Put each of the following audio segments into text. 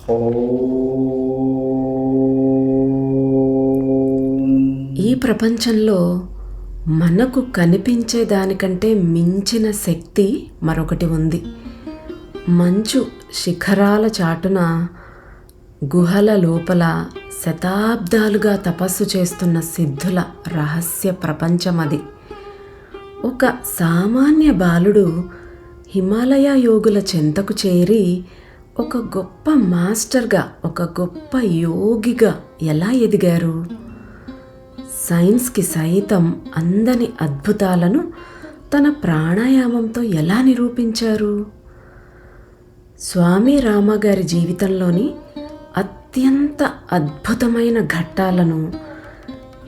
ఈ ప్రపంచంలో మనకు కనిపించే దానికంటే మించిన శక్తి మరొకటి ఉంది. మంచు శిఖరాల చాటున గుహల లోపల శతాబ్దాలుగా తపస్సు చేస్తున్న సిద్ధుల రహస్య ప్రపంచం అది. ఒక సామాన్య బాలుడు హిమాలయ యోగుల చెంతకు చేరి ఒక గొప్ప మాస్టర్గా, ఒక గొప్ప యోగిగా ఎలా ఎదిగారు? సైన్స్కి సైతం అందని అద్భుతాలను తన ప్రాణాయామంతో ఎలా నిరూపించారు? స్వామి రామ గారి జీవితంలోని అత్యంత అద్భుతమైన ఘట్టాలను,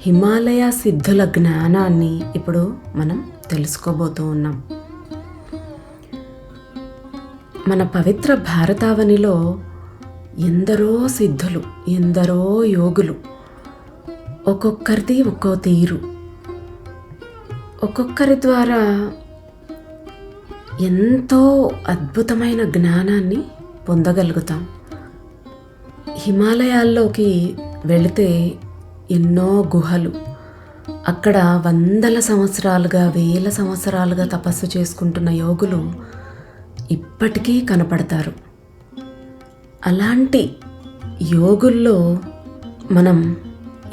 హిమాలయ సిద్ధుల జ్ఞానాన్ని ఇప్పుడు మనం తెలుసుకోబోతూ ఉన్నాం. మన పవిత్ర భారతావనిలో ఎందరో సిద్ధులు, ఎందరో యోగులు, ఒక్కొక్కరిది ఒక్కో తీరు, ఒక్కొక్కరి ద్వారా ఎంతో అద్భుతమైన జ్ఞానాన్ని పొందగలుగుతాం. హిమాలయాల్లోకి వెళితే ఎన్నో గుహలు, అక్కడ వందల సంవత్సరాలుగా, వేల సంవత్సరాలుగా తపస్సు చేసుకుంటున్న యోగులు ఇప్పటికీ కనపడతారు. అలాంటి యోగుల్లో మనం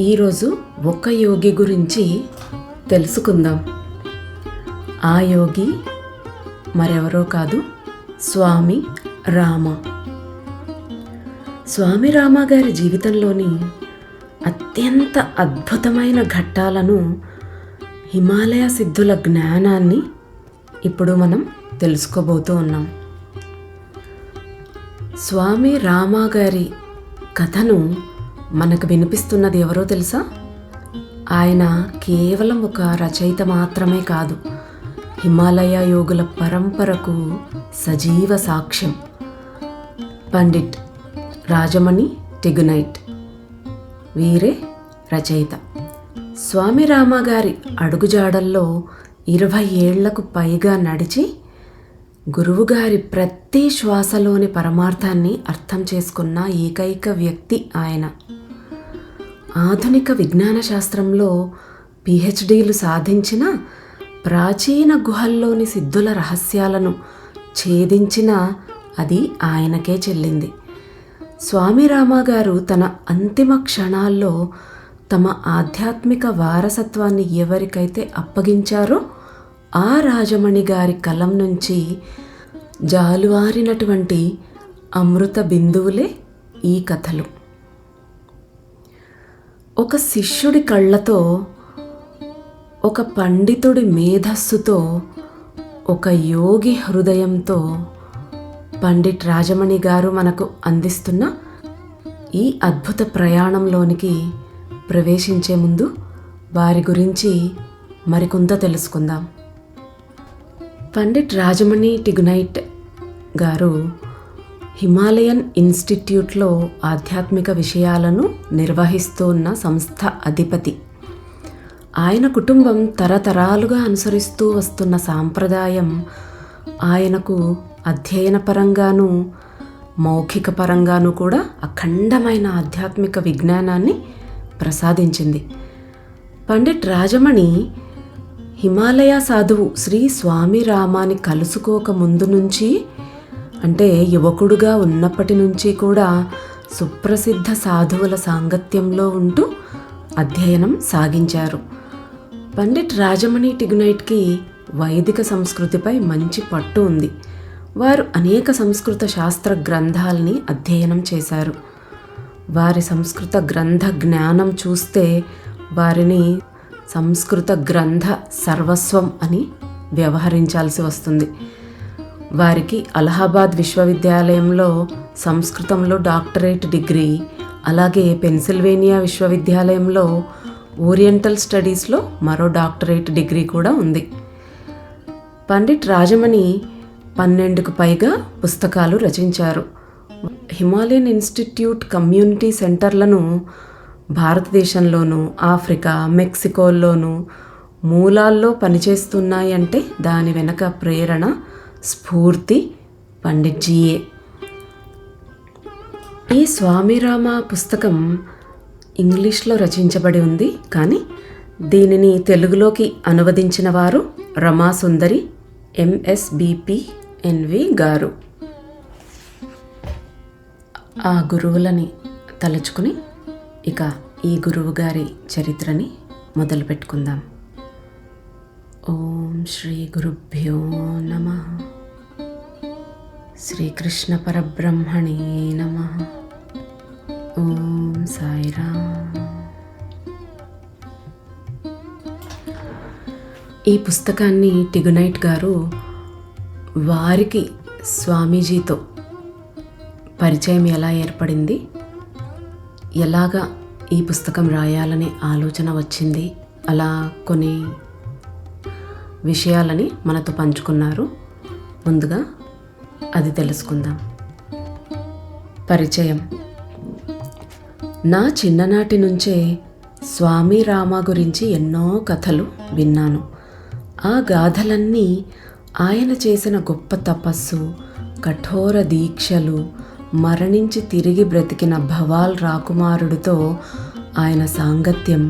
ఈరోజు ఒక యోగి గురించి తెలుసుకుందాం. ఆ యోగి మరెవరో కాదు, స్వామి రామ. స్వామి రామ గారి జీవితంలోని అత్యంత అద్భుతమైన ఘట్టాలను, హిమాలయ సిద్ధుల జ్ఞానాన్ని ఇప్పుడు మనం తెలుసుకోబోతూ ఉన్నాం. స్వామి రామ గారి కథను మనకు వినిపిస్తున్నది ఎవరో తెలుసా? ఆయన కేవలం ఒక రచయిత మాత్రమే కాదు, హిమాలయ యోగుల పరంపరకు సజీవ సాక్ష్యం. పండిట్ రాజమణి టిగునైట్, వీరే రచయిత. స్వామి రామ గారి అడుగుజాడల్లో 20 ఏళ్లకు పైగా నడిచి గురువుగారి ప్రతి శ్వాసలోని పరమార్థాన్ని అర్థం చేసుకున్న ఏకైక వ్యక్తి ఆయన. ఆధునిక విజ్ఞాన శాస్త్రంలో PhDలు సాధించిన, ప్రాచీన గుహల్లోని సిద్ధుల రహస్యాలను ఛేదించిన అది ఆయనకే చెల్లింది. స్వామి రామ గారు తన అంతిమ క్షణాల్లో తమ ఆధ్యాత్మిక వారసత్వాన్ని ఎవరికైతే అప్పగించారో ఆ రాజమణి గారి కలం నుంచి జాలువారినటువంటి అమృత బిందువులే ఈ కథలు. ఒక శిష్యుడి కళ్ళతో, ఒక పండితుడి మేధస్సుతో, ఒక యోగి హృదయంతో పండిట్ రాజమణి గారు మనకు అందిస్తున్న ఈ అద్భుత ప్రయాణంలోనికి ప్రవేశించే ముందు వారి గురించి మరికొంత తెలుసుకుందాం. పండిట్ రాజమణి టిగునైట్ గారు హిమాలయన్ ఇన్స్టిట్యూట్లో ఆధ్యాత్మిక విషయాలను నిర్వహిస్తూ ఉన్న సంస్థ అధిపతి. ఆయన కుటుంబం తరతరాలుగా అనుసరిస్తూ వస్తున్న సాంప్రదాయం ఆయనకు అధ్యయన పరంగాను, మౌఖిక పరంగాను కూడా అఖండమైన ఆధ్యాత్మిక విజ్ఞానాన్ని ప్రసాదించింది. పండిట్ రాజమణి హిమాలయ సాధువు శ్రీ స్వామి రామాని కలుసుకోక ముందు నుంచి, అంటే యువకుడుగా ఉన్నప్పటి నుంచి కూడా సుప్రసిద్ధ సాధువుల సాంగత్యంలో ఉంటూ అధ్యయనం సాగించారు. పండిట్ రాజమణి టిగునైట్కి వైదిక సంస్కృతిపై మంచి పట్టు ఉంది. వారు అనేక సంస్కృత శాస్త్ర గ్రంథాలని అధ్యయనం చేశారు. వారి సంస్కృత గ్రంథ జ్ఞానం చూస్తే వారిని సంస్కృత గ్రంథ సర్వస్వం అని వ్యవహరించాల్సి వస్తుంది. వారికి అలహాబాద్ విశ్వవిద్యాలయంలో సంస్కృతంలో డాక్టరేట్ డిగ్రీ, అలాగే పెన్సిల్వేనియా విశ్వవిద్యాలయంలో ఓరియంటల్ స్టడీస్లో మరో డాక్టరేట్ డిగ్రీ కూడా ఉంది. పండిట్ రాజమణి 12కు పైగా పుస్తకాలు రచించారు. హిమాలయన్ ఇన్స్టిట్యూట్ కమ్యూనిటీ సెంటర్లను భారతదేశంలోనూ, ఆఫ్రికా, మెక్సికోల్లోనూ మూలాల్లో పనిచేస్తున్నాయి అంటే దాని వెనక ప్రేరణ, స్ఫూర్తి పండిట్జీయే. ఈ స్వామిరామ పుస్తకం ఇంగ్లీష్లో రచించబడి ఉంది, కానీ దీనిని తెలుగులోకి అనువదించిన వారు రమాసుందరి MSBPNV గారు. ఆ గురువులని తలుచుకుని ఇక ఈ గురువు గారి చరిత్రని మొదలు పెట్టుకుందాం. ఓం శ్రీ గురుభ్యో నమః. శ్రీకృష్ణ పరబ్రహ్మణే నమః. ఓం సాయిరామ్. ఈ పుస్తకాన్ని టిగునైట్ గారు వారికి స్వామీజీతో పరిచయం ఎలా ఏర్పడింది, ఎలాగా ఈ పుస్తకం రాయాలనే ఆలోచన వచ్చింది, అలా కొన్ని విషయాలని మనతో పంచుకున్నారు. ముందుగా అది తెలుసుకుందాం. పరిచయం. నా చిన్ననాటి నుంచే స్వామి రామ గురించి ఎన్నో కథలు విన్నాను. ఆ గాథలన్నీ ఆయన చేసిన గొప్ప తపస్సు, కఠోర దీక్షలు, మరణించి తిరిగి బ్రతికిన భవాల్ రాకుమారుడితో ఆయన సాంగత్యం,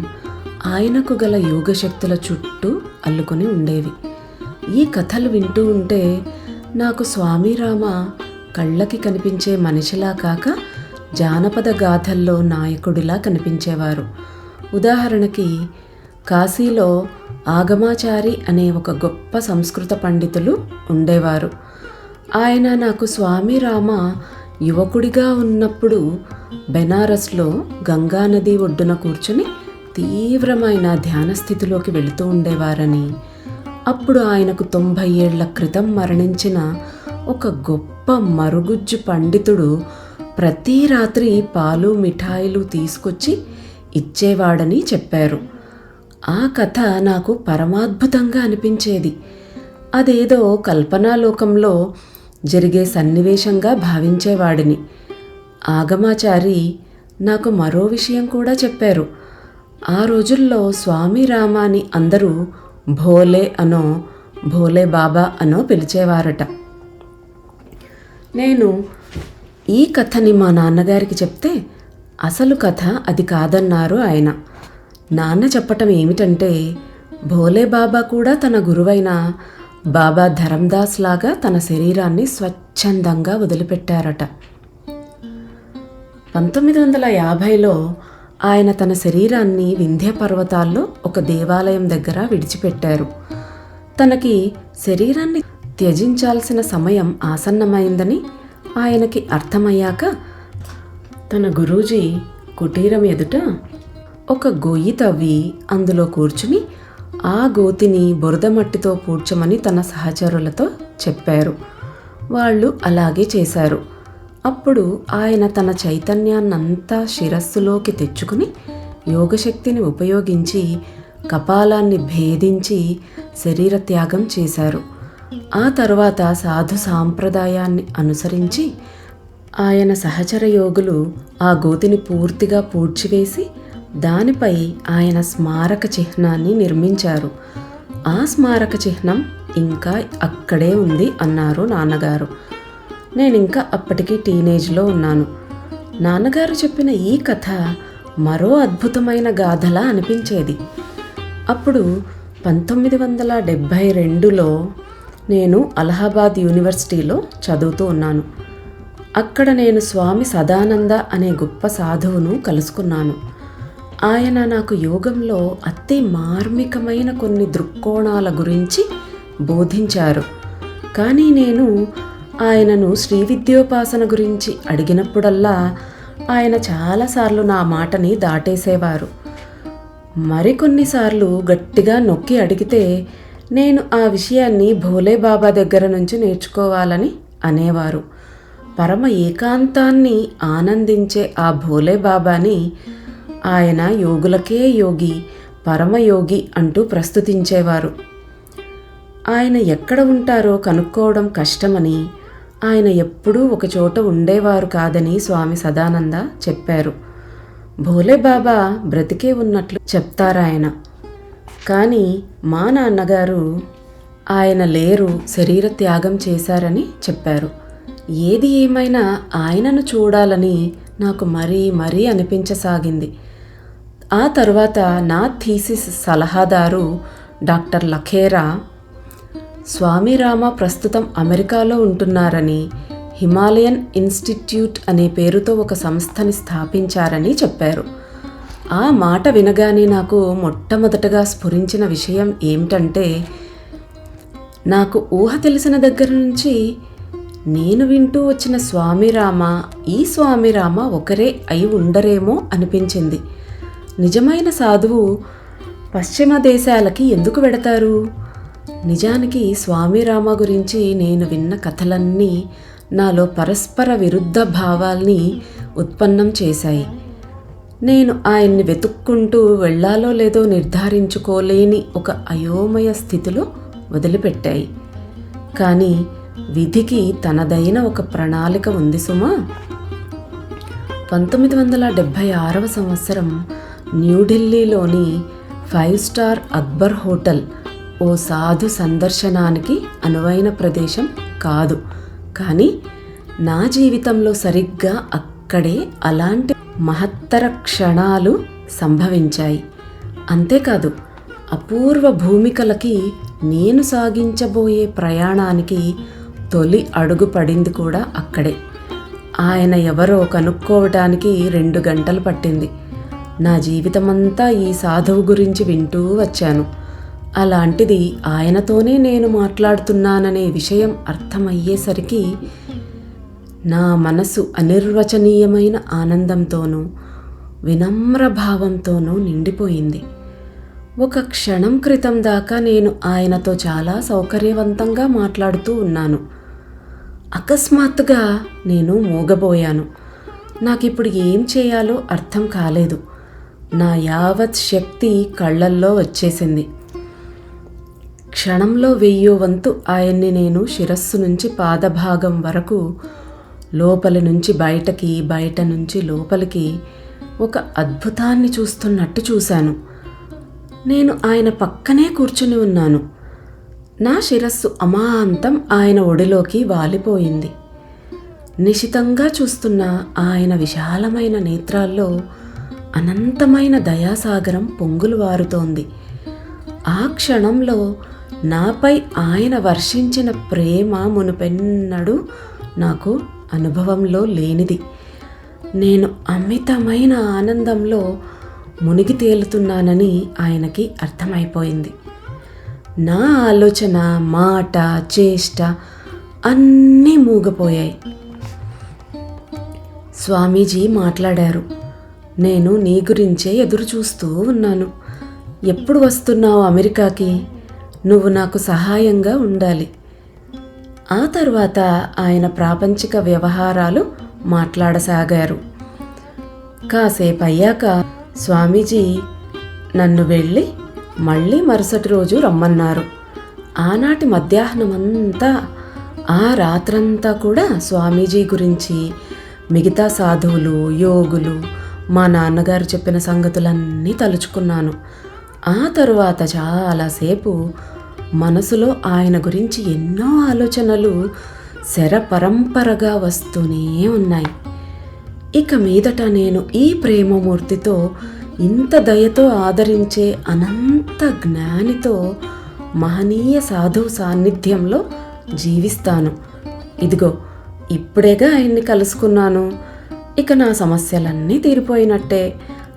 ఆయనకు గల యోగశక్తుల చుట్టూ అల్లుకొని ఉండేవి. ఈ కథలు వింటూ ఉంటే నాకు స్వామిరామ కళ్ళకి కనిపించే మనిషిలా కాక జానపద గాథల్లో నాయకుడిలా కనిపించేవారు. ఉదాహరణకి కాశీలో ఆగమాచారి అనే ఒక గొప్ప సంస్కృత పండితులు ఉండేవారు. ఆయన నాకు స్వామిరామ యువకుడిగా ఉన్నప్పుడు బెనారస్లో గంగానది ఒడ్డున కూర్చుని తీవ్రమైన ధ్యాన స్థితిలోకి వెళుతూ ఉండేవారని, అప్పుడు ఆయనకు 90 ఏళ్ల క్రితం మరణించిన ఒక గొప్ప మరుగుజ్జు పండితుడు ప్రతి రాత్రి పాలు మిఠాయిలు తీసుకొచ్చి ఇచ్చేవాడని చెప్పారు. ఆ కథ నాకు పరమాద్భుతంగా అనిపించేది. అదేదో కల్పనాలోకంలో జరిగే సన్నివేశంగా భావించేవాడిని. ఆగమాచారి నాకు మరో విషయం కూడా చెప్పారు. ఆ రోజుల్లో స్వామిరామాని అందరూ భోలే అనో భోలే బాబా అనో పిలిచేవారట. నేను ఈ కథని మా నాన్నగారికి చెప్తే అసలు కథ అది కాదన్నారు ఆయన. నాన్న చెప్పటం ఏమిటంటే, భోలే బాబా కూడా తన గురువైన బాబా ధరందాస్ లాగా తన శరీరాన్ని స్వచ్ఛందంగా వదిలిపెట్టారట. 1950లో ఆయన తన శరీరాన్ని వింధ్య పర్వతాల్లో ఒక దేవాలయం దగ్గర విడిచిపెట్టారు. తనకి శరీరాన్ని త్యజించాల్సిన సమయం ఆసన్నమైందని ఆయనకి అర్థమయ్యాక తన గురూజీ కుటీరం ఎదుట ఒక గొయ్యి తవ్వి అందులో కూర్చుని ఆ గోతిని బురద మట్టితో పూడ్చమని తన సహచరులతో చెప్పారు. వాళ్ళు అలాగే చేశారు. అప్పుడు ఆయన తన చైతన్యాన్నంతా శిరస్సులోకి తెచ్చుకుని యోగశక్తిని ఉపయోగించి కపాలాన్ని భేదించి శరీర త్యాగం చేశారు. ఆ తర్వాత సాధు సాంప్రదాయాన్ని అనుసరించి ఆయన సహచర యోగులు ఆ గోతిని పూర్తిగా పూడ్చివేసి దానిపై ఆయన స్మారక చిహ్నాన్ని నిర్మించారు. ఆ స్మారక చిహ్నం ఇంకా అక్కడే ఉంది అన్నారు నాన్నగారు. నేనింకా అప్పటికి టీనేజ్లో ఉన్నాను. నాన్నగారు చెప్పిన ఈ కథ మరో అద్భుతమైన గాథలా అనిపించేది. అప్పుడు 1972లో నేను అలహాబాద్ యూనివర్సిటీలో చదువుతూ ఉన్నాను. అక్కడ నేను స్వామి సదానంద అనే గొప్ప సాధువును కలుసుకున్నాను. ఆయన నాకు యోగంలో అతి మార్మికమైన కొన్ని దృక్కోణాల గురించి బోధించారు. కానీ నేను ఆయనను శ్రీ విద్యోపాసన గురించి అడిగినప్పుడల్లా ఆయన చాలాసార్లు నా మాటని దాటేసేవారు. మరికొన్నిసార్లు గట్టిగా నొక్కి అడిగితే నేను ఆ విషయాన్ని భోలే బాబా దగ్గర నుంచి నేర్చుకోవాలని అనేవారు. పరమ ఏకాంతాన్ని ఆనందించే ఆ భోలే బాబాని ఆయన యోగులకే యోగి, పరమయోగి అంటూ ప్రస్తుతించేవారు. ఆయన ఎక్కడ ఉంటారో కనుక్కోవడం కష్టమని, ఆయన ఎప్పుడూ ఒకచోట ఉండేవారు కాదని స్వామి సదానంద చెప్పారు. భోలే బాబా బ్రతికే ఉన్నట్లు చెప్తారాయన. కానీ మా నాన్నగారు ఆయన లేరు, శరీర త్యాగం చేశారని చెప్పారు. ఏది ఏమైనా ఆయనను చూడాలని నాకు మరీ అనిపించసాగింది. ఆ తరువాత నా థీసిస్ సలహాదారు డాక్టర్ లఖేరా స్వామిరామ ప్రస్తుతం అమెరికాలో ఉంటున్నారని, హిమాలయన్ ఇన్స్టిట్యూట్ అనే పేరుతో ఒక సంస్థని స్థాపించారని చెప్పారు. ఆ మాట వినగానే నాకు మొట్టమొదటగా స్ఫురించిన విషయం ఏమిటంటే, నాకు ఊహ తెలిసిన దగ్గర నుంచి నేను వింటూ వచ్చిన స్వామిరామ, ఈ స్వామిరామ ఒకరే అయి ఉండరేమో అనిపించింది. నిజమైన సాధువు పశ్చిమ దేశాలకి ఎందుకు వెడతారు? నిజానికి స్వామిరామ గురించి నేను విన్న కథలన్నీ నాలో పరస్పర విరుద్ధ భావాల్ని ఉత్పన్నం చేశాయి. నేను ఆయన్ని వెతుక్కుంటూ వెళ్ళాలో లేదో నిర్ధారించుకోలేని ఒక అయోమయ స్థితిలో వదిలిపెట్టాయి. కానీ విధికి తనదైన ఒక ప్రణాళిక ఉంది సుమా. 1976వ సంవత్సరం న్యూఢిల్లీలోని 5 స్టార్ అక్బర్ హోటల్ ఓ సాధు సందర్శనానికి అనువైన ప్రదేశం కాదు. కానీ నా జీవితంలో సరిగ్గా అక్కడే అలాంటి మహత్తర క్షణాలు సంభవించాయి. అంతేకాదు, అపూర్వ భూమికలకి నేను సాగించబోయే ప్రయాణానికి తొలి అడుగు పడింది కూడా అక్కడే. ఆయన ఎవరో కనుక్కోవటానికి 2 గంటలు పట్టింది. నా జీవితమంతా ఈ సాధువు గురించి వింటూ వచ్చాను. అలాంటిది ఆయనతోనే నేను మాట్లాడుతున్నాననే విషయం అర్థమయ్యేసరికి నా మనసు అనిర్వచనీయమైన ఆనందంతోనూ వినమ్ర భావంతోనూ నిండిపోయింది. ఒక క్షణం క్రితం దాకా నేను ఆయనతో చాలా సౌకర్యవంతంగా మాట్లాడుతూ ఉన్నాను. అకస్మాత్తుగా నేను మూగబోయాను. నాకిప్పుడు ఏం చేయాలో అర్థం కాలేదు. నా యావత్ శక్తి కళ్ళల్లో వచ్చేసింది. క్షణంలో 1000 వంతు ఆయన్ని నేను శిరస్సు నుంచి పాదభాగం వరకు, లోపలి నుంచి బయటకి, బయట నుంచి లోపలికి ఒక అద్భుతాన్ని చూస్తున్నట్టు చూశాను. నేను ఆయన పక్కనే కూర్చుని ఉన్నాను. నా శిరస్సు అమాంతం ఆయన ఒడిలోకి వాలిపోయింది. నిశితంగా చూస్తున్న ఆయన విశాలమైన నేత్రాల్లో అనంతమైన దయాసాగరం పొంగులు వారుతోంది. ఆ క్షణంలో నాపై ఆయన వర్షించిన ప్రేమ మునుపెన్నడూ నాకు అనుభవంలో లేనిది. నేను అమితమైన ఆనందంలో మునిగి తేలుతున్నానని ఆయనకి అర్థమైపోయింది. నా ఆలోచన, మాట, చేష్ట అన్నీ మూగపోయాయి. స్వామీజీ మాట్లాడారు. నేను నీ గురించే ఎదురు చూస్తూ ఉన్నాను. ఎప్పుడు వస్తున్నావు అమెరికాకి? నువ్వు నాకు సహాయంగా ఉండాలి. ఆ తర్వాత ఆయన ప్రాపంచిక వ్యవహారాలు మాట్లాడసాగారు. కాసేపు అయ్యాక స్వామీజీ నన్ను వెళ్ళి మళ్ళీ మరుసటి రోజు రమ్మన్నారు. ఆనాటి మధ్యాహ్నమంతా, ఆ రాత్రంతా కూడా స్వామీజీ గురించి, మిగతా సాధువులు, యోగులు, మా నాన్నగారు చెప్పిన సంగతులన్నీ తలుచుకున్నాను. ఆ తరువాత చాలాసేపు మనసులో ఆయన గురించి ఎన్నో ఆలోచనలు శరపరంపరగా వస్తూనే ఉన్నాయి. ఇక మీదట నేను ఈ ప్రేమమూర్తితో, ఇంత దయతో ఆదరించే అనంత జ్ఞానితో, మహనీయ సాధువు సాన్నిధ్యంలో జీవిస్తాను. ఇదిగో ఇప్పుడేగా ఆయన్ని కలుసుకున్నాను. ఇక నా సమస్యలన్నీ తీరిపోయినట్టే.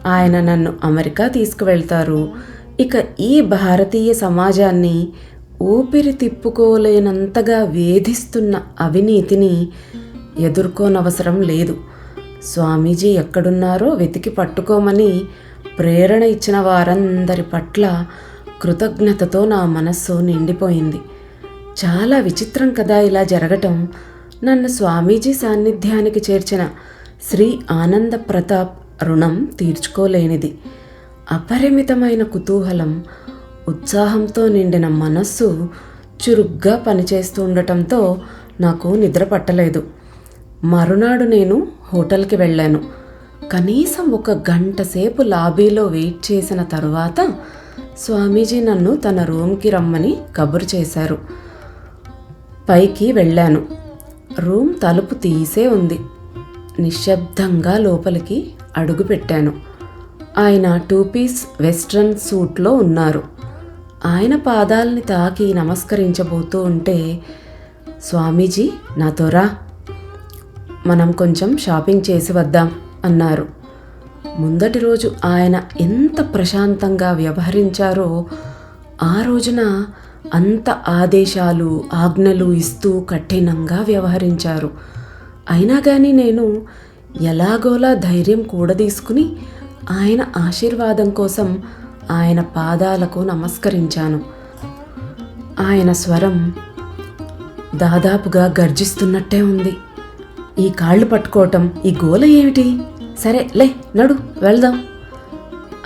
ఆయన నన్ను అమెరికా తీసుకువెళ్తారు. ఇక ఈ భారతీయ సమాజాన్ని ఊపిరి తిప్పుకోలేనంతగా వేధిస్తున్న అవినీతిని ఎదుర్కోనవసరం లేదు. స్వామీజీ ఎక్కడున్నారో వెతికి పట్టుకోమని ప్రేరణ ఇచ్చిన వారందరి పట్ల కృతజ్ఞతతో నా మనస్సు నిండిపోయింది. చాలా విచిత్రం కదా ఇలా జరగటం. నన్ను స్వామీజీ సాన్నిధ్యానికి చేర్చిన శ్రీ ఆనంద ప్రతాప్ రుణం తీర్చుకోలేనిది. అపరిమితమైన కుతూహలం, ఉత్సాహంతో నిండిన మనస్సు చురుగ్గా పనిచేస్తూ ఉండటంతో నాకు నిద్ర పట్టలేదు. మరునాడు నేను హోటల్కి వెళ్ళాను. కనీసం 1 గంట సేపు లాబీలో వెయిట్ చేసిన తరువాత స్వామీజీ నన్ను తన రూమ్కి రమ్మని కబురు చేశారు. పైకి వెళ్ళాను. రూమ్ తలుపు తీసే ఉంది. నిశ్శబ్దంగా లోపలికి అడుగుపెట్టాను. ఆయన 2 పీస్ వెస్ట్రన్ సూట్లో ఉన్నారు. ఆయన పాదాలని తాకి నమస్కరించబోతూ ఉంటే, స్వామీజీ నాతో రా, మనం కొంచెం షాపింగ్ చేసి వద్దాం అన్నారు. ముందటి రోజు ఆయన ఎంత ప్రశాంతంగా వ్యవహరించారో ఆ రోజున అంత ఆదేశాలు ఆజ్ఞలు ఇస్తూ కఠినంగా వ్యవహరించారు. అయినా కానీ నేను ఎలాగోలా ధైర్యం కూడదీసుకుని ఆయన ఆశీర్వాదం కోసం ఆయన పాదాలకు నమస్కరించాను. ఆయన స్వరం దాదాపుగా గర్జిస్తున్నట్టే ఉంది. ఈ కాళ్ళు పట్టుకోవటం, ఈ గోల ఏమిటి? సరే లే, నడు వెళ్దాం.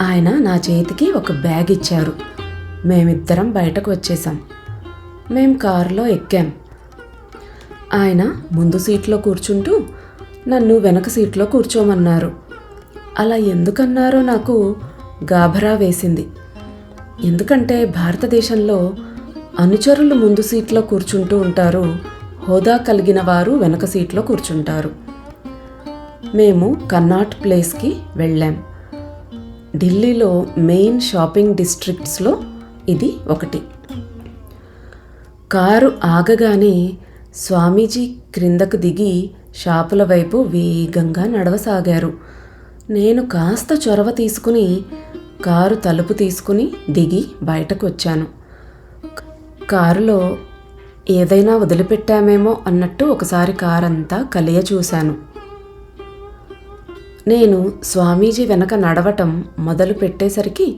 ఆయన నా చేతికి ఒక బ్యాగ్ ఇచ్చారు. మేమిద్దరం బయటకు వచ్చేసాం. మేం కారులో ఎక్కాం. ఆయన ముందు సీట్లో కూర్చుంటూ నన్ను వెనక సీట్లో కూర్చోమన్నారు. అలా ఎందుకన్నారో నాకు గాభరా వేసింది. ఎందుకంటే భారతదేశంలో అనుచరులు ముందు సీట్లో కూర్చుంటూ ఉంటారు, హోదా కలిగిన వారు వెనక సీట్లో కూర్చుంటారు. మేము కన్నాట్ ప్లేస్కి వెళ్ళాం. ఢిల్లీలో మెయిన్ షాపింగ్ డిస్ట్రిక్ట్స్లో ఇది ఒకటి. కారు ఆగగానే స్వామీజీ క్రిందకు దిగి షాపుల వైపు వేగంగా నడవసాగారు. నేను కాస్త చొరవ తీసుకుని కారు తలుపు తీసుకుని దిగి బయటకు వచ్చాను. కారులో ఏదైనా వదిలిపెట్టామేమో అన్నట్టు ఒకసారి కారంతా కలియ చూశాను. నేను స్వామీజీ వెనక నడవటం మొదలు పెట్టేసరికి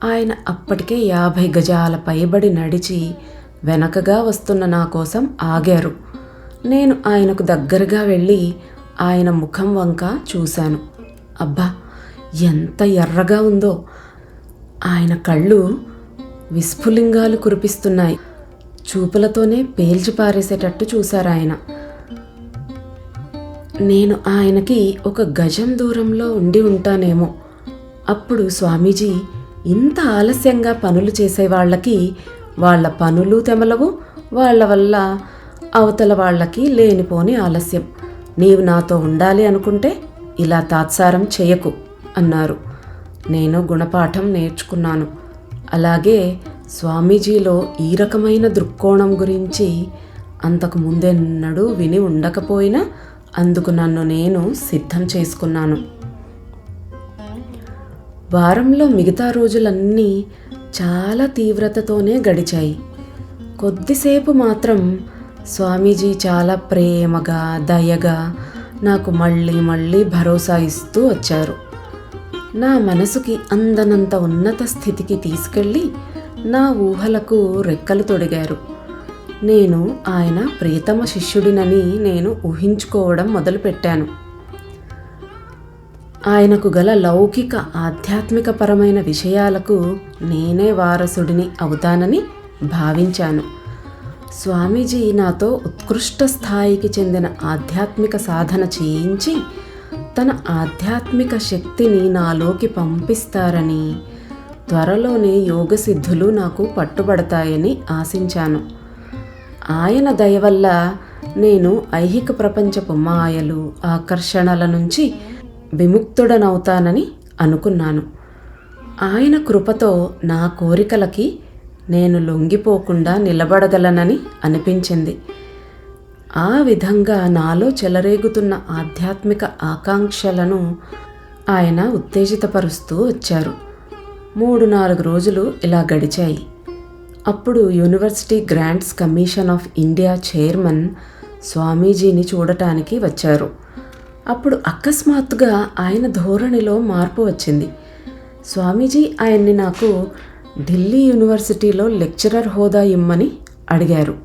ఆయన అప్పటికే 50 గజాల పైబడి నడిచి వెనకగా వస్తున్న నా కోసం ఆగారు. నేను ఆయనకు దగ్గరగా వెళ్ళి ఆయన ముఖం వంక చూశాను. అబ్బా, ఎంత ఎర్రగా ఉందో! ఆయన కళ్ళు విస్ఫులింగాలు కురిపిస్తున్నాయి. చూపులతోనే పేల్చి పారేసేటట్టు చూశారాయన. నేను ఆయనకి 1 గజం దూరంలో ఉండి ఉంటానేమో. అప్పుడు స్వామీజీ, ఇంత ఆలస్యంగా పనులు చేసేవాళ్ళకి వాళ్ళ పనులు తెమలవు, వాళ్ళ వల్ల అవతల వాళ్ళకి లేనిపోని ఆలస్యం. నీవు నాతో ఉండాలి అనుకుంటే ఇలా తాత్సారం చేయకు అన్నారు. నేను గుణపాఠం నేర్చుకున్నాను. అలాగే స్వామీజీలో ఈ రకమైన దృక్కోణం గురించి అంతకు ముందెన్నడూ విని ఉండకపోయినా అందుకు నన్ను నేను సిద్ధం చేసుకున్నాను. వారంలో మిగతా రోజులన్నీ చాలా తీవ్రతతోనే గడిచాయి. కొద్దిసేపు మాత్రం స్వామీజీ చాలా ప్రేమగా దయగా నాకు మళ్ళీ మళ్ళీ భరోసా ఇస్తూ వచ్చారు. నా మనసుకి అందనంత ఉన్నత స్థితికి తీసుకెళ్ళి నా ఊహలకు రెక్కలు తొడిగారు. నేను ఆయన ప్రియతమ శిష్యుడినని నేను ఊహించుకోవడం మొదలుపెట్టాను. ఆయనకు గల లౌకిక ఆధ్యాత్మికపరమైన విషయాలకు నేనే వారసుడిని అవుతానని భావించాను. స్వామీజీ నాతో ఉత్కృష్ట స్థాయికి చెందిన ఆధ్యాత్మిక సాధన చేయించి తన ఆధ్యాత్మిక శక్తిని నాలోకి పంపిస్తారని, త్వరలోనే యోగసిద్ధులు నాకు పట్టుబడతాయని ఆశించాను. ఆయన దయ వల్ల నేను ఐహిక ప్రపంచపు మాయలు ఆకర్షణల నుంచి విముక్తుడనవుతానని అనుకున్నాను. ఆయన కృపతో నా కోరికలకి నేను లొంగిపోకుండా నిలబడగలనని అనిపించింది. ఆ విధంగా నాలో చెలరేగుతున్న ఆధ్యాత్మిక ఆకాంక్షలను ఆయన ఉత్తేజితపరుస్తూ వచ్చారు. 3-4 రోజులు ఇలా గడిచాయి. అప్పుడు University Grants Commission of India chairman స్వామీజీని చూడటానికి వచ్చారు. అప్పుడు అకస్మాత్తుగా ఆయన ధోరణిలో మార్పు వచ్చింది. స్వామీజీ ఆయన్ని నాకు ఢిల్లీ యూనివర్సిటీలో లెక్చరర్ హోదా ఇమ్మని అడిగారు.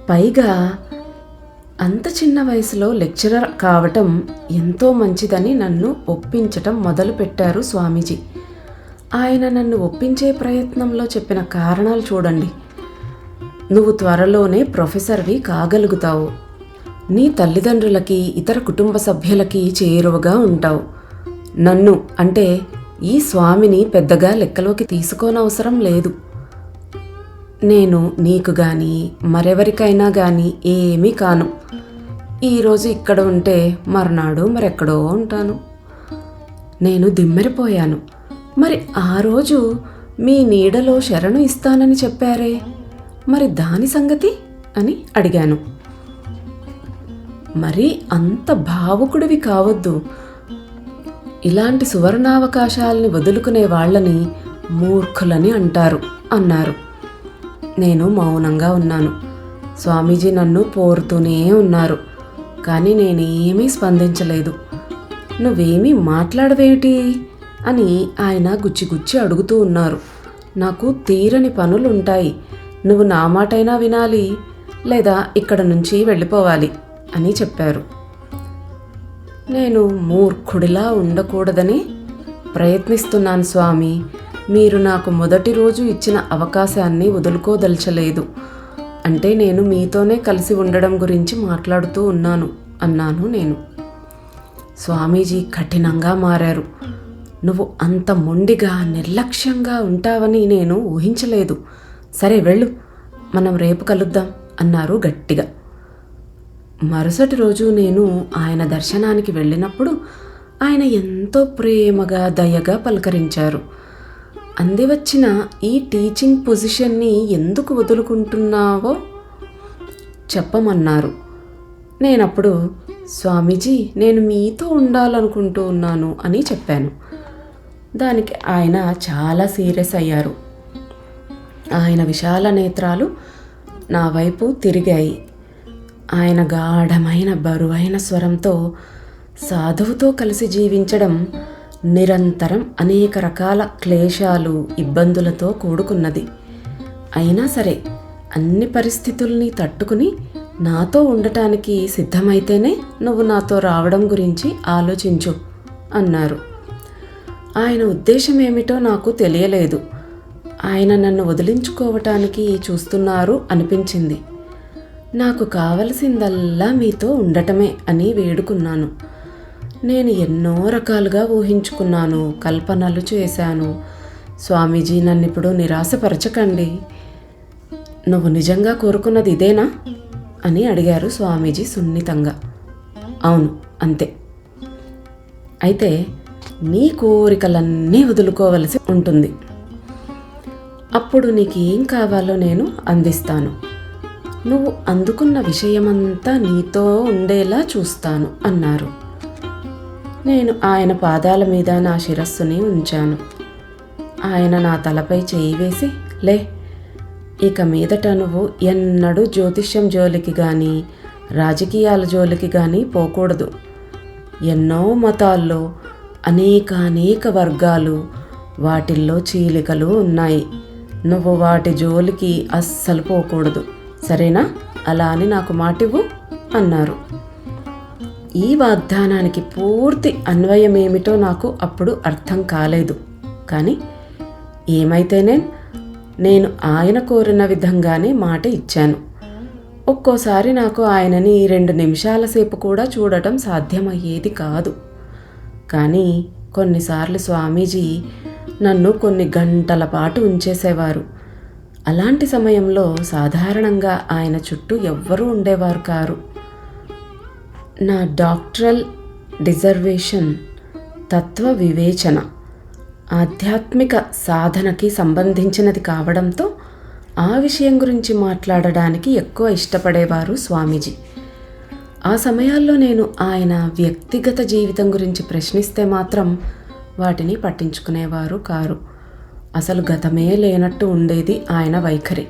పైగా అంత చిన్న వయసులో లెక్చరర్ కావటం ఎంతో మంచిదని నన్ను ఒప్పించటం మొదలుపెట్టారు స్వామీజీ. ఆయన నన్ను ఒప్పించే ప్రయత్నంలో చెప్పిన కారణాలు చూడండి. నువ్వు త్వరలోనే ప్రొఫెసర్వి కాగలుగుతావు. నీ తల్లిదండ్రులకి ఇతర కుటుంబ సభ్యులకి చేరువగా ఉంటావు. నన్ను అంటే ఈ స్వామిని పెద్దగా లెక్కలోకి తీసుకోనవసరం లేదు. నేను నీకు కానీ మరెవరికైనా కానీ ఏమీ కాను. ఈరోజు ఇక్కడ ఉంటే మర్నాడు మరెక్కడో ఉంటాను. నేను దిమ్మెరిపోయాను. మరి ఆ రోజు మీ నీడలో శరణు ఇస్తానని చెప్పారే, మరి దాని సంగతి అని అడిగాను. మరి అంత భావుకుడివి కావద్దు. ఇలాంటి సువర్ణావకాశాలని వదులుకునే వాళ్ళని మూర్ఖులని అంటారు అన్నారు. నేను మౌనంగా ఉన్నాను. స్వామీజీ నన్ను పోరుతూనే ఉన్నారు. కానీ నేనేమీ స్పందించలేదు. నువ్వేమీ మాట్లాడవేమిటి అని ఆయన గుచ్చి అడుగుతూ ఉన్నారు. నాకు తీరని పనులుంటాయి. నువ్వు నా మాటైనా వినాలి, లేదా ఇక్కడ నుంచి వెళ్ళిపోవాలి అని చెప్పారు. నేను మూర్ఖుడిలా ఉండకూడదని ప్రయత్నిస్తున్నాను స్వామి. మీరు నాకు మొదటి రోజు ఇచ్చిన అవకాశాన్ని వదులుకోదలచలేదు. అంటే నేను మీతోనే కలిసి ఉండడం గురించి మాట్లాడుతూ ఉన్నాను అన్నాను నేను. స్వామీజీ కఠినంగా మారారు. నువ్వు అంత మొండిగా నిర్లక్ష్యంగా ఉంటావని నేను ఊహించలేదు. సరే వెళ్ళు, మనం రేపు కలుద్దాం అన్నారు గట్టిగా. మరుసటి రోజు నేను ఆయన దర్శనానికి వెళ్ళినప్పుడు ఆయన ఎంతో ప్రేమగా దయగా పలకరించారు. అందివచ్చిన ఈ టీచింగ్ పొజిషన్ని ఎందుకు వదులుకుంటున్నావో చెప్పమన్నారు. నేనప్పుడు స్వామీజీ నేను మీతో ఉండాలనుకుంటూ ఉన్నాను అని చెప్పాను. దానికి ఆయన చాలా సీరియస్ అయ్యారు. ఆయన విశాల నేత్రాలు నా వైపు తిరిగాయి. ఆయన గాఢమైన బరువైన స్వరంతో, సాధువుతో కలిసి జీవించడం నిరంతరం అనేక రకాల క్లేశాలు, ఇబ్బందులతో కూడుకున్నది. అయినా సరే అన్ని పరిస్థితుల్ని తట్టుకుని నాతో ఉండటానికి సిద్ధమైతేనే నువ్వు నాతో రావడం గురించి ఆలోచించు అన్నారు. ఆయన ఉద్దేశం ఏమిటో నాకు తెలియలేదు. ఆయన నన్ను వదిలించుకోవటానికి చూస్తున్నారు అనిపించింది. నాకు కావలసిందల్లా మీతో ఉండటమే అని వేడుకున్నాను. నేను ఎన్నో రకాలుగా ఊహించుకున్నాను, కల్పనలు చేశాను. స్వామీజీ నన్నిప్పుడు నిరాశపరచకండి. నువ్వు నిజంగా కోరుకున్నది ఇదేనా అని అడిగారు స్వామీజీ సున్నితంగా. అవును, అంతే. అయితే నీ కోరికలన్నీ వదులుకోవలసి ఉంటుంది. అప్పుడు నీకేం కావాలో నేను అందిస్తాను. నువ్వు అందుకున్న విషయమంతా నీతో ఉండేలా చూస్తాను అన్నారు. నేను ఆయన పాదాల మీద నా శిరస్సుని ఉంచాను. ఆయన నా తలపై చేయి వేసి, లే, ఇక మీదట నువ్వు ఎన్నడూ జ్యోతిష్యం జోలికి కానీ రాజకీయాల జోలికి కానీ పోకూడదు. ఎన్నో మతాల్లో అనేక వర్గాలు, వాటిల్లో చీలికలు ఉన్నాయి. నువ్వు వాటి జోలికి అస్సలు పోకూడదు, సరేనా? అలా అని నాకు మాటివ్వు అన్నారు. ఈ వాగ్దానానికి పూర్తి అన్వయమేమిటో నాకు అప్పుడు అర్థం కాలేదు. కానీ ఏమైతేనే నేను ఆయన కోరిన విధంగానే మాట ఇచ్చాను. ఒక్కోసారి నాకు ఆయనని 2 నిమిషాల సేపు కూడా చూడటం సాధ్యమయ్యేది కాదు. కానీ కొన్నిసార్లు స్వామీజీ నన్ను కొన్ని గంటల పాటు ఉంచేసేవారు. అలాంటి సమయంలో సాధారణంగా ఆయన చుట్టూ ఎవ్వరూ ఉండేవారు కారు. నా డాక్టరల్ డిజర్వేషన్ తత్వ వివేచన ఆధ్యాత్మిక సాధనకి సంబంధించినది కావడంతో ఆ విషయం గురించి మాట్లాడడానికి ఎక్కువ ఇష్టపడేవారు స్వామీజీ. ఆ సమయాల్లో నేను ఆయన వ్యక్తిగత జీవితం గురించి ప్రశ్నిస్తే మాత్రం వాటిని పట్టించుకునేవారు కారు. అసలు గతమే లేనట్టు ఉండేది ఆయన వైఖరి.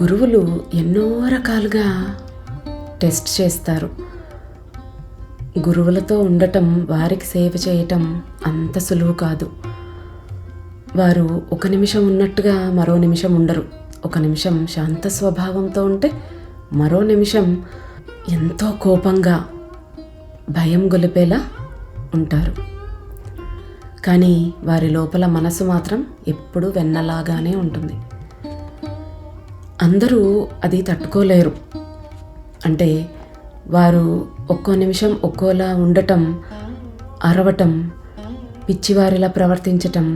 గురువులు ఎన్నో రకాలుగా టెస్ట్ చేస్తారు. గురువులతో ఉండటం, వారికి సేవ చేయటం అంత సులువు కాదు. వారు ఒక నిమిషం ఉన్నట్టుగా మరో నిమిషం ఉండరు. ఒక నిమిషం శాంత స్వభావంతో ఉంటే మరో నిమిషం ఎంతో కోపంగా, భయం గొలిపేలా ఉంటారు. కానీ వారి లోపల మనసు మాత్రం ఎప్పుడూ వెన్నలాగానే ఉంటుంది. అందరూ అది తట్టుకోలేరు. అంటే వారు ఒక్కో నిమిషం ఒక్కోలా ఉండటం, అరవటం, పిచ్చివారిలా ప్రవర్తించటం,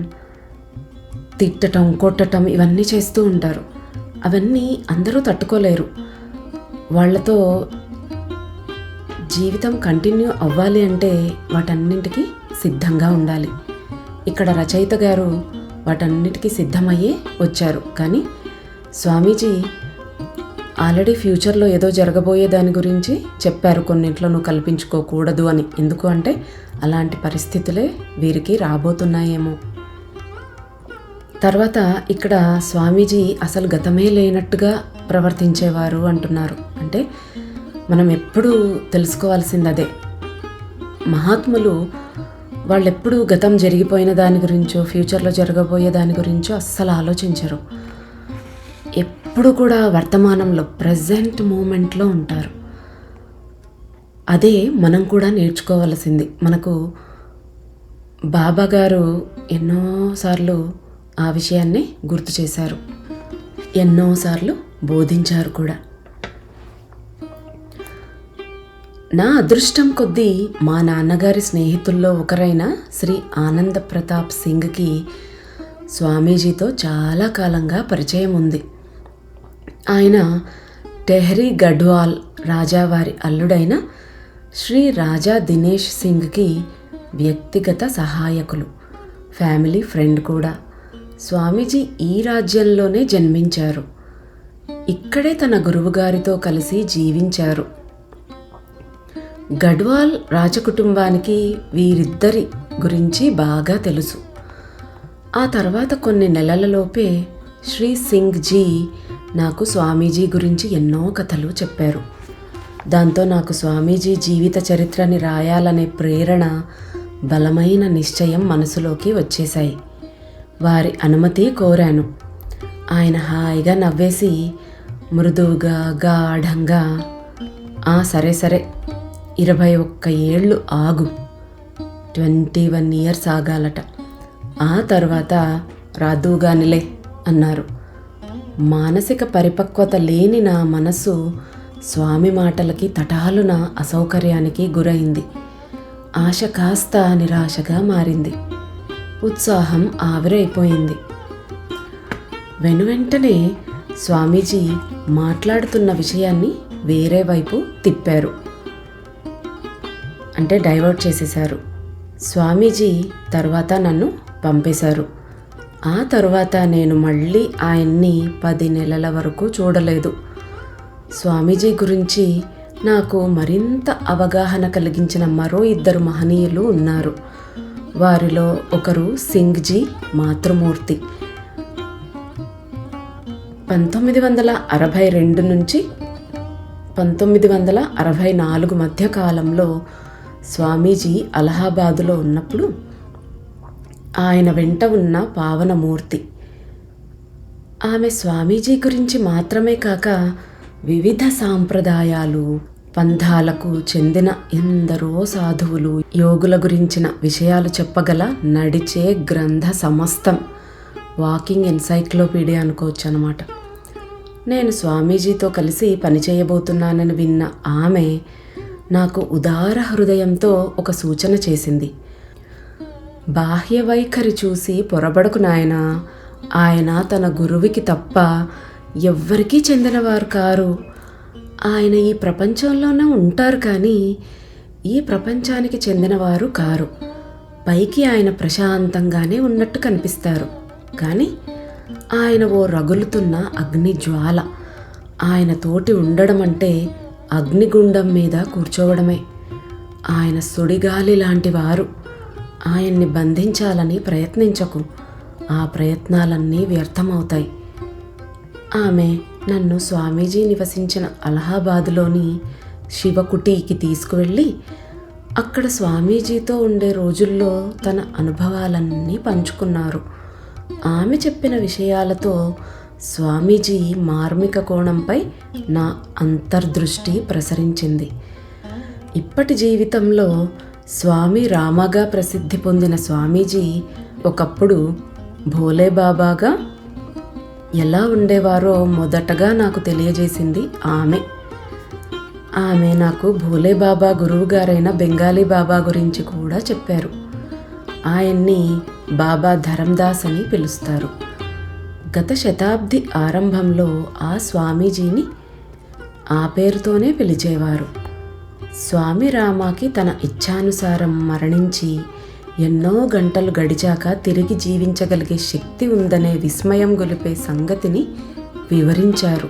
తిట్టటం, కొట్టటం, ఇవన్నీ చేస్తూ ఉంటారు. అవన్నీ అందరూ తట్టుకోలేరు. వాళ్ళతో జీవితం కంటిన్యూ అవ్వాలి అంటే వాటన్నింటికి సిద్ధంగా ఉండాలి. ఇక్కడ రచయిత గారు వాటన్నిటికీ సిద్ధమయ్యే వచ్చారు. కానీ స్వామీజీ ఆల్రెడీ ఫ్యూచర్లో ఏదో జరగబోయే దాని గురించి చెప్పారు, కొన్నింట్లో నువ్వు కల్పించుకోకూడదు అని. ఎందుకు అంటే అలాంటి పరిస్థితులే వీరికి రాబోతున్నాయేమో. తర్వాత ఇక్కడ స్వామీజీ అసలు గతమే లేనట్టుగా ప్రవర్తించేవారు అంటున్నారు. అంటే మనం ఎప్పుడూ తెలుసుకోవాల్సింది అదే. మహాత్ములు వాళ్ళెప్పుడూ గతం జరిగిపోయిన దాని గురించో ఫ్యూచర్లో జరగబోయే దాని గురించో అస్సలు ఆలోచించరు. ఎప్పుడు కూడా వర్తమానంలో ప్రజెంట్ మూమెంట్లో ఉంటారు. అదే మనం కూడా నేర్చుకోవాల్సింది. మనకు బాబా గారు ఎన్నోసార్లు ఆ విషయాన్ని గుర్తు చేశారు, ఎన్నోసార్లు బోధించారు కూడా. నా అదృష్టం కొద్దీ మా నాన్నగారి స్నేహితుల్లో ఒకరైన శ్రీ ఆనంద ప్రతాప్ సింగ్కి స్వామీజీతో చాలా కాలంగా పరిచయం ఉంది. ఆయన టెహ్రీ గఢ్వాల్ రాజావారి అల్లుడైన శ్రీ రాజా దినేష్ సింగ్కి వ్యక్తిగత సహాయకులు, ఫ్యామిలీ ఫ్రెండ్ కూడా. స్వామీజీ ఈ రాజ్యంలోనే జన్మించారు. ఇక్కడే తన గురువుగారితో కలిసి జీవించారు. గఢ్వాల్ రాజకుటుంబానికి వీరిద్దరి గురించి బాగా తెలుసు. ఆ తర్వాత కొన్ని నెలలలోపే శ్రీ సింగ్ జీ నాకు స్వామీజీ గురించి ఎన్నో కథలు చెప్పారు. దాంతో నాకు స్వామీజీ జీవిత చరిత్రని రాయాలనే ప్రేరణ, బలమైన నిశ్చయం మనసులోకి వచ్చేశాయి. వారి అనుమతి కోరాను. ఆయన హాయిగా నవ్వేసి మృదువుగా గాఢంగా, సరే సరే 21 ఏళ్ళు ఆగు, 21 ఇయర్స్ ఆగాలట, ఆ తర్వాత రాదుగానిలే అన్నారు. మానసిక పరిపక్వత లేని నా మనసు స్వామి మాటలకి తటాలున అసౌకర్యానికి గురైంది. ఆశ కాస్త నిరాశగా మారింది. ఉత్సాహం ఆవిరైపోయింది. వెనువెంటనే స్వామీజీ మాట్లాడుతున్న విషయాన్ని వేరే వైపు తిప్పారు, అంటే డైవర్ట్ చేసేశారు. స్వామీజీ తర్వాత నన్ను పంపేశారు. ఆ తరువాత నేను మళ్ళీ ఆయన్ని 10 నెలల వరకు చూడలేదు. స్వామీజీ గురించి నాకు మరింత అవగాహన కలిగించిన మరో 2 మహనీయులు ఉన్నారు. వారిలో ఒకరు సింగ్జీ మాతృమూర్తి. 1962 నుంచి 1964 మధ్య కాలంలో స్వామీజీ అలహాబాదులో ఉన్నప్పుడు ఆయన వెంట ఉన్న పావనమూర్తి. ఆమె స్వామీజీ గురించి మాత్రమే కాక వివిధ సాంప్రదాయాలు, పంథాలకు చెందిన ఎందరో సాధువులు, యోగుల గురించిన విషయాలు చెప్పగల నడిచే గ్రంథ సమస్తం, వాకింగ్ ఎన్సైక్లోపీడియా అనుకోవచ్చు అన్నమాట. నేను స్వామీజీతో కలిసి పనిచేయబోతున్నానని విన్న ఆమె నాకు ఉదార హృదయంతో ఒక సూచన చేసింది. బాహ్య వైఖరి చూసి పొరబడకు నాయనా, ఆయన తన గురువుకి తప్ప ఎవ్వరికీ చెందినవారు కారు. ఆయన ఈ ప్రపంచంలోనే ఉంటారు కానీ ఈ ప్రపంచానికి చెందినవారు కారు. పైకి ఆయన ప్రశాంతంగానే ఉన్నట్టు కనిపిస్తారు, కానీ ఆయన ఓ రగులుతున్న అగ్ని జ్వాల. ఆయన తోటి ఉండడం అంటే అగ్నిగుండం మీద కూర్చోవడమే. ఆయన సుడిగాలి లాంటి వారు. ఆయన్ని బంధించాలని ప్రయత్నించకు, ఆ ప్రయత్నాలన్నీ వ్యర్థమవుతాయి. ఆమె నన్ను స్వామీజీ నివసించిన అలహాబాదులోని శివకుటీకి తీసుకువెళ్ళి అక్కడ స్వామీజీతో ఉండే రోజుల్లో తన అనుభవాలన్నీ పంచుకున్నారు. ఆమె చెప్పిన విషయాలతో స్వామీజీ మార్మిక కోణంపై నా అంతర్దృష్టి ప్రసరించింది. ఇప్పటి జీవితంలో స్వామి రామాగా ప్రసిద్ధి పొందిన స్వామీజీ ఒకప్పుడు భోలేబాబాగా ఎలా ఉండేవారో మొదటగా నాకు తెలియజేసింది ఆమె. ఆమె నాకు భోలేబాబా గురువుగారైన బెంగాలీ బాబా గురించి కూడా చెప్పారు. ఆయన్ని బాబా ధరందాస్ అని పిలుస్తారు. గత శతాబ్ది ఆరంభంలో ఆ స్వామీజీని ఆ పేరుతోనే పిలిచేవారు. స్వామి రామాకి తన ఇచ్ఛానుసారం మరణించి ఎన్నో గంటలు గడిచాక తిరిగి జీవించగలిగే శక్తి ఉందనే విస్మయం గొలిపే సంగతిని వివరించారు.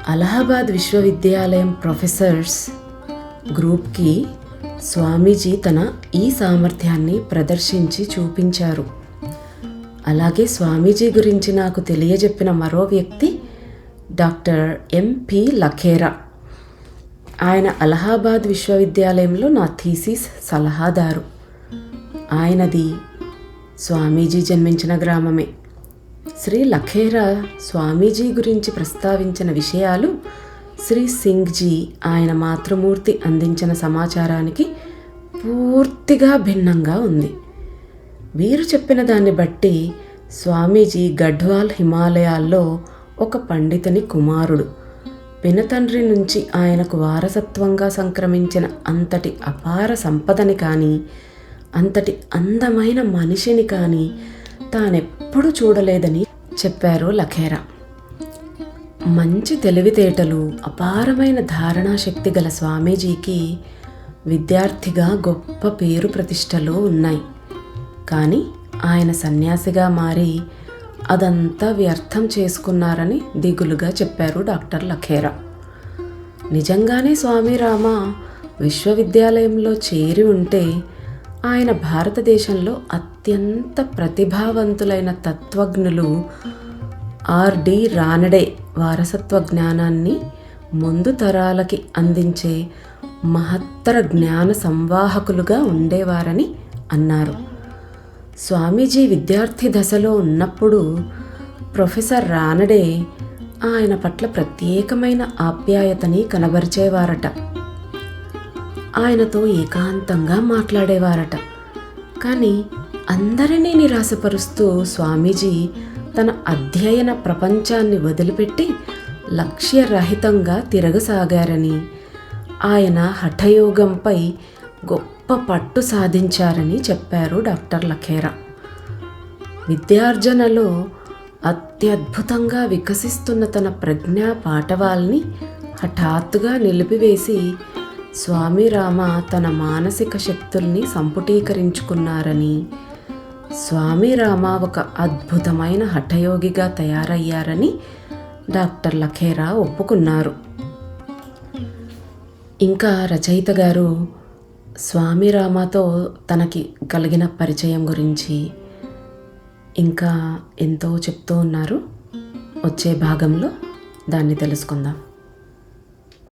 అలహాబాద్ విశ్వవిద్యాలయం ప్రొఫెసర్స్ గ్రూప్కి స్వామీజీ తన ఈ సామర్థ్యాన్ని ప్రదర్శించి చూపించారు. అలాగే స్వామీజీ గురించి నాకు తెలియజెప్పిన మరో వ్యక్తి డాక్టర్ ఎంపి లఖేరా. ఆయన అలహాబాద్ విశ్వవిద్యాలయంలో నా థీసిస్ సలహాదారు. ఆయనది స్వామీజీ జన్మించిన గ్రామమే. శ్రీ లఖేరా స్వామీజీ గురించి ప్రస్తావించిన విషయాలు శ్రీ సింగ్జీ ఆయన మాతృమూర్తి అందించిన సమాచారానికి పూర్తిగా భిన్నంగా ఉంది. వీరు చెప్పిన దాన్ని బట్టి స్వామీజీ గఢ్వాల్ హిమాలయాల్లో ఒక పండితుని కుమారుడు. పినతండ్రి నుంచి ఆయనకు వారసత్వంగా సంక్రమించిన అంతటి అపార సంపదని కానీ, అంతటి అందమైన మనిషిని కానీ తానెప్పుడూ చూడలేదని చెప్పారు లఖేరా. మంచి తెలివితేటలు, అపారమైన ధారణాశక్తి గల స్వామీజీకి విద్యార్థిగా గొప్ప పేరు ప్రతిష్టలు ఉన్నాయి. కానీ ఆయన సన్యాసిగా మారి అదంతా వ్యర్థం చేసుకున్నారని దిగులుగా చెప్పారు డాక్టర్ లఖేరా. నిజంగానే స్వామి రామ విశ్వవిద్యాలయంలో చేరి ఉంటే ఆయన భారతదేశంలో అత్యంత ప్రతిభావంతులైన తత్వజ్ఞులు ఆర్డి రానడే వారసత్వ జ్ఞానాన్ని ముందు తరాలకి అందించే మహత్తర జ్ఞాన సంవాహకులుగా ఉండేవారని అన్నారు. స్వామీజీ విద్యార్థి దశలో ఉన్నప్పుడు ప్రొఫెసర్ రానడే ఆయన పట్ల ప్రత్యేకమైన ఆప్యాయతని కనబరిచేవారట. ఆయనతో ఏకాంతంగా మాట్లాడేవారట. కానీ అందరినీ నిరాశపరుస్తూ స్వామీజీ తన అధ్యయన ప్రపంచాన్ని వదిలిపెట్టి లక్ష్యరహితంగా తిరగసాగారని, ఆయన హఠయోగంపై గొప్ప పట్టు సాధించారని చెప్పారు డాక్టర్ లఖేరా. విద్యార్జనలో అత్యద్భుతంగా వికసిస్తున్న తన ప్రజ్ఞా పాటవాల్ని హఠాత్తుగా నిలిపివేసి స్వామి రామ తన మానసిక శక్తుల్ని సంపుటీకరించుకున్నారని, స్వామి రామ ఒక అద్భుతమైన హఠయోగిగా తయారయ్యారని డాక్టర్ లఖేరా ఒప్పుకున్నారు. ఇంకా రచయిత గారు స్వామి రామతో తనకి కలిగిన పరిచయం గురించి ఇంకా ఎంతో చెప్తూ ఉన్నారు. వచ్చే భాగంలో దాన్ని తెలుసుకుందాం.